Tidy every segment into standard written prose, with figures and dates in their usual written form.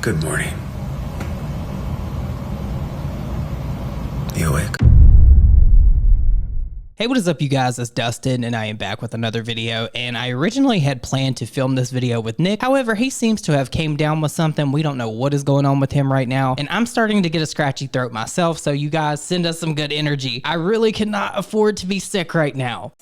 Good morning. You awake? Hey, what is up, you guys? It's Dustin, and I am back with another video, and I originally had planned to film this video with Nick. However, he seems to have came down with something. We don't know what is going on with him right now, and I'm starting to get a scratchy throat myself, so you guys send us some good energy. I really cannot afford to be sick right now.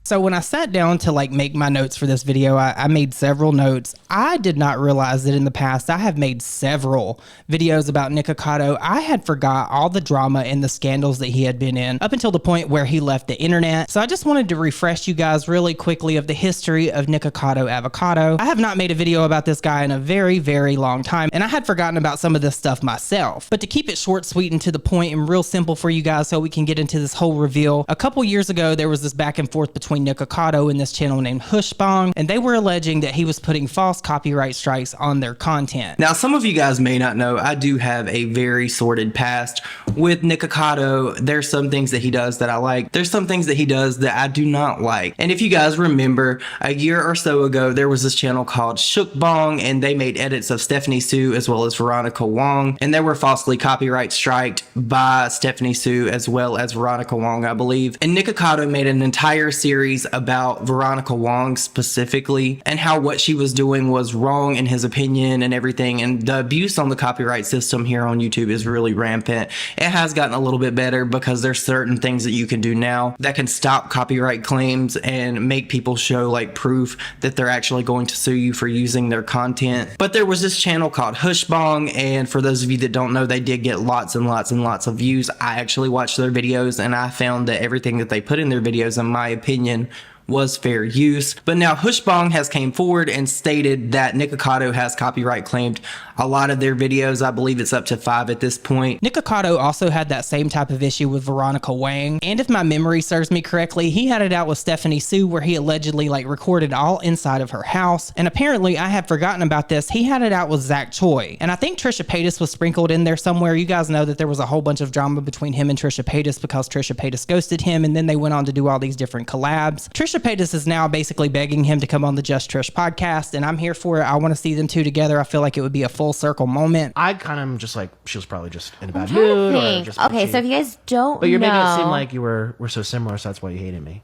So when I sat down to make my notes for this video, I made several notes. I did not realize that in the past I have made several videos about Nikocado. I had forgot all the drama and the scandals that he had been in up until the point where he left the internet. So I just wanted to refresh you guys really quickly of the history of Nikocado Avocado. I have not made a video about this guy in a very, very long time, and I had forgotten about some of this stuff myself. But to keep it short, sweet, and to the point and real simple for you guys so we can get into this whole reveal, a couple years ago there was this back and forth between Nikocado and this channel named Hushbong, and they were alleging that he was putting false copyright strikes on their content. Now, some of you guys may not know, I do have a very sordid past with Nikocado. There's some things that he does that I like. There's some things that he does that I do not like. And if you guys remember, a year or so ago, there was this channel called Shookbong, and they made edits of Stephanie Sue as well as Veronica Wong, and they were falsely copyright striked by Stephanie Sue as well as Veronica Wong, I believe. And Nikocado made an entire series about Veronica Wong specifically and how what she was doing was wrong in his opinion and everything. And the abuse on the copyright system here on YouTube is really rampant. It has gotten a little bit better because there's certain things that you can do now that can stop copyright claims and make people show proof that they're actually going to sue you for using their content. But there was this channel called Hushbong, and for those of you that don't know, they did get lots and lots and lots of views. I actually watched their videos, and I found that everything that they put in their videos, in my opinion, was fair use. But now Hushbong has came forward and stated that Nikocado has copyright claimed a lot of their videos. I believe it's up to 5 at this point. Nikocado also had that same type of issue with Veronica Wang, and if my memory serves me correctly, he had it out with Stephanie Sue where he allegedly recorded all inside of her house. And apparently, I had forgotten about this, he had it out with Zach Choi, and I think Trisha Paytas was sprinkled in there somewhere. You guys know that there was a whole bunch of drama between him and Trisha Paytas because Trisha Paytas ghosted him, and then they went on to do all these different collabs. Trisha Paytas is now basically begging him to come on the Just Trish podcast, and I'm here for it. I want to see them two together. I feel like it would be a full circle moment. I kind of just she was probably just in a bad mood. Or just okay, so if you guys don't But you're making it seem like we're so similar, so that's why you hated me.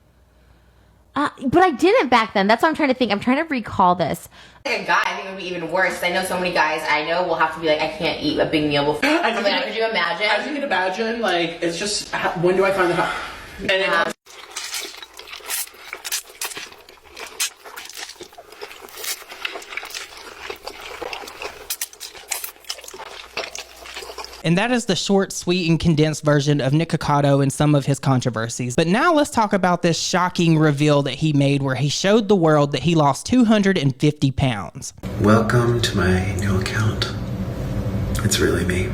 But I didn't back then. That's what I'm trying to think. I'm trying to recall this. Like a guy, I think it would be even worse. I know so many guys I know will have to be I can't eat a big meal before. Could you imagine? As you can imagine, it's just, when do I find the and And that is the short, sweet, and condensed version of Nikocado and some of his controversies. But now let's talk about this shocking reveal that he made where he showed the world that he lost 250 pounds. Welcome to my new account. It's really me.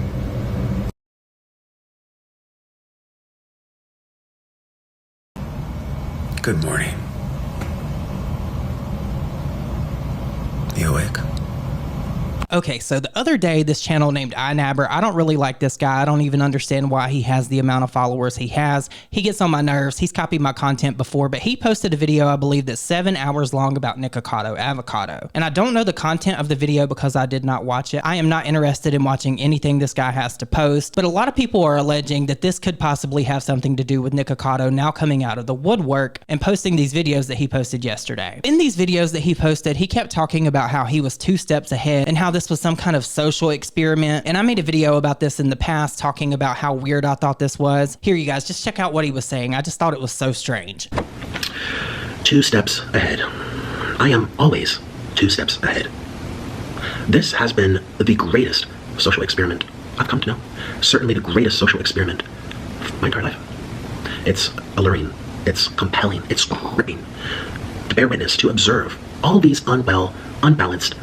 Good morning. You awake? Okay, so the other day, this channel named iNabber, I don't really like this guy. I don't even understand why he has the amount of followers he has. He gets on my nerves. He's copied my content before, but he posted a video, I believe, that's 7 hours long about Nikocado Avocado. And I don't know the content of the video because I did not watch it. I am not interested in watching anything this guy has to post, but a lot of people are alleging that this could possibly have something to do with Nikocado now coming out of the woodwork and posting these videos that he posted yesterday. In these videos that he posted, he kept talking about how he was 2 steps ahead and how this was some kind of social experiment. And I made a video about this in the past talking about how weird I thought this was. Here, you guys, just check out what he was saying. I just thought it was so strange. 2 steps ahead. I am always 2 steps ahead. This has been the greatest social experiment I've come to know. Certainly the greatest social experiment of my entire life. It's alluring. It's compelling. It's gripping. To bear witness, to observe all these unwell, unbalanced,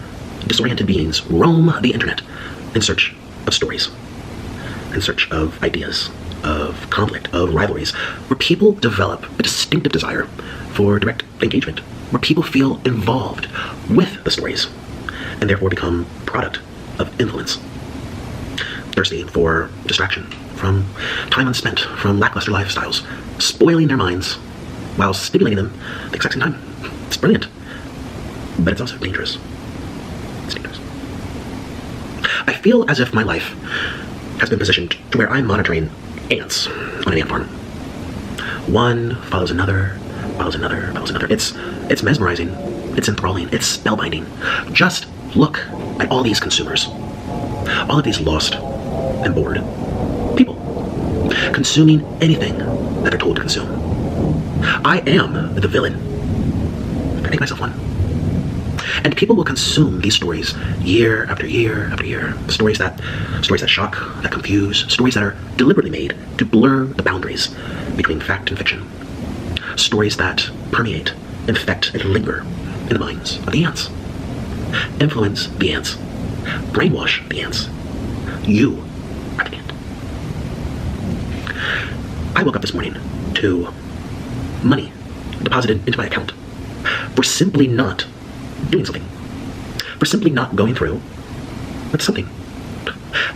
disoriented beings roam the internet in search of stories, in search of ideas, of conflict, of rivalries, where people develop a distinctive desire for direct engagement, where people feel involved with the stories, and therefore become product of influence. Thirsty for distraction, from time unspent, from lackluster lifestyles, spoiling their minds while stimulating them at the exact same time. It's brilliant. But it's also dangerous. It's dangerous. I feel as if my life has been positioned to where I'm monitoring ants on an ant farm. One follows another, follows another, follows another. It's mesmerizing. It's enthralling. It's spellbinding. Just look at all these consumers. All of these lost and bored people. Consuming anything that they're told to consume. I am the villain. I make myself one. And people will consume these stories year after year after year. Stories that shock, that confuse, stories that are deliberately made to blur the boundaries between fact and fiction. Stories that permeate, infect, and linger in the minds of the ants. Influence the ants. Brainwash the ants. You are the ant. I woke up this morning to money deposited into my account for simply not doing something. For simply not going through with something.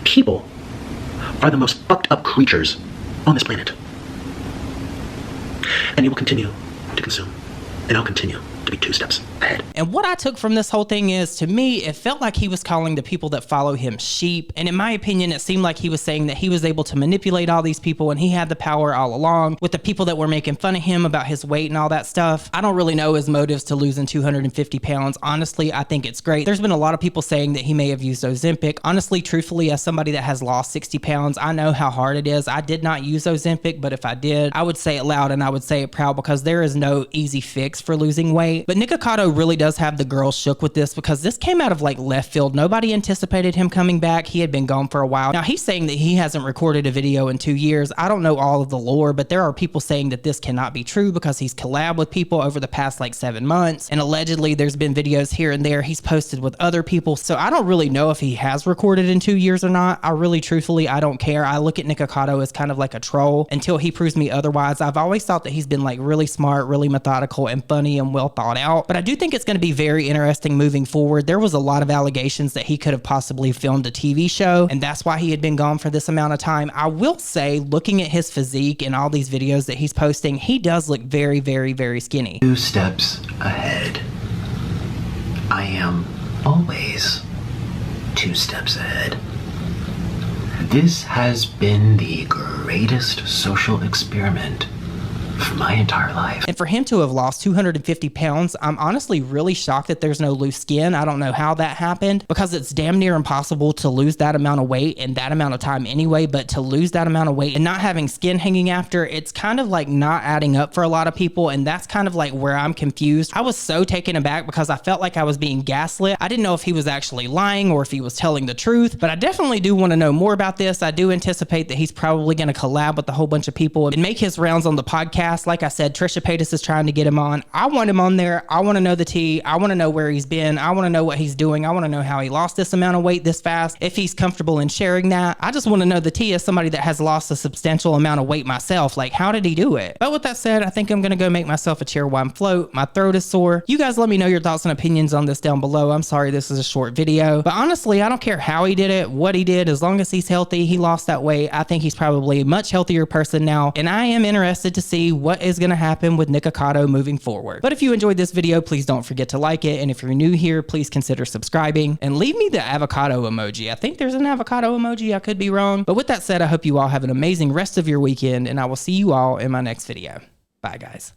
People are the most fucked up creatures on this planet. And you will continue to consume. And I'll continue to be 2 steps ahead. And what I took from this whole thing is, to me, it felt like he was calling the people that follow him sheep. And in my opinion, it seemed like he was saying that he was able to manipulate all these people and he had the power all along with the people that were making fun of him about his weight and all that stuff. I don't really know his motives to losing 250 pounds. Honestly, I think it's great. There's been a lot of people saying that he may have used Ozempic. Honestly, truthfully, as somebody that has lost 60 pounds, I know how hard it is. I did not use Ozempic, but if I did, I would say it loud and I would say it proud, because there is no easy fix for losing weight. But Nikocado really does have the girls shook with this, because this came out of like left field. Nobody anticipated him coming back. He had been gone for a while. Now he's saying that he hasn't recorded a video in 2 years. I don't know all of the lore, but there are people saying that this cannot be true because he's collabed with people over the past like 7 months. And allegedly there's been videos here and there he's posted with other people. So I don't really know if he has recorded in 2 years or not. I really, truthfully, I don't care. I look at Nikocado as kind of like a troll until he proves me otherwise. I've always thought that he's been like really smart, really methodical and funny and well thought out. But I do think it's going to be very interesting moving forward. There was a lot of allegations that he could have possibly filmed a TV show, and that's why he had been gone for this amount of time. I will say, looking at his physique and all these videos that he's posting, he does look very, very, very skinny. 2 steps ahead. I am always 2 steps ahead. This has been the greatest social experiment for my entire life. And for him to have lost 250 pounds, I'm honestly really shocked that there's no loose skin. I don't know how that happened, because it's damn near impossible to lose that amount of weight in that amount of time anyway. But to lose that amount of weight and not having skin hanging after, it's kind of like not adding up for a lot of people. And that's kind of like where I'm confused. I was so taken aback because I felt like I was being gaslit. I didn't know if he was actually lying or if he was telling the truth, but I definitely do want to know more about this. I do anticipate that he's probably going to collab with a whole bunch of people and make his rounds on the podcast. Like I said, Trisha Paytas is trying to get him on. I want him on there. I want to know the tea. I want to know where he's been. I want to know what he's doing. I want to know how he lost this amount of weight this fast, if he's comfortable in sharing that. I just want to know the tea as somebody that has lost a substantial amount of weight myself. Like, how did he do it? But with that said, I think I'm going to go make myself a chair wine float. My throat is sore. You guys let me know your thoughts and opinions on this down below. I'm sorry this is a short video, but honestly, I don't care how he did it, what he did, as long as he's healthy, he lost that weight. I think he's probably a much healthier person now, and I am interested to see what is going to happen with Nikocado moving forward. But if you enjoyed this video, please don't forget to like it, and if you're new here, please consider subscribing and leave me the avocado emoji. I think there's an avocado emoji. I could be wrong. But with that said, I hope you all have an amazing rest of your weekend, and I will see you all in my next video. Bye, guys.